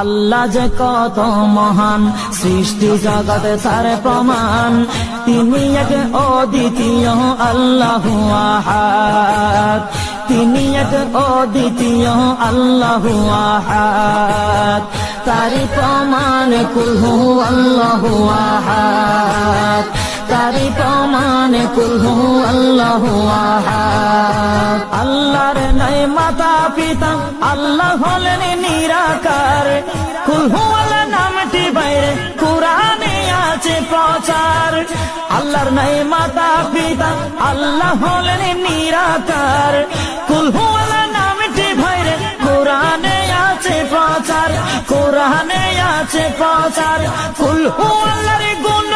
আল্লাহ যে কত মহান, সৃষ্টি জগতে তার প্রমাণ। তিনি এক অদ্বিতীয় আল্লাহু আহাদ, তিনি এক অদ্বিতীয় আল্লাহু আহাদ। তারি প্রমাণ কুল হু আল্লাহু আহাদ, তারি প্রমাণ কুল হু আল্লাহু আহাদ। আল্লাহর নাই মাতা পিতা, আল্লাহ হলেন নিরাকার। কুল হু আল্লাহ নামটি বাইরে কুরআনে আছে প্রচার। আল্লাহর নাই মাতা পিতা, আল্লাহ হলেন নিরাকার। কুল হু আল্লাহ নামটি বাইরে কুরআনে আছে প্রচার, কুরআনে আছে প্রচার। কুল হু আল্লাহর গুণ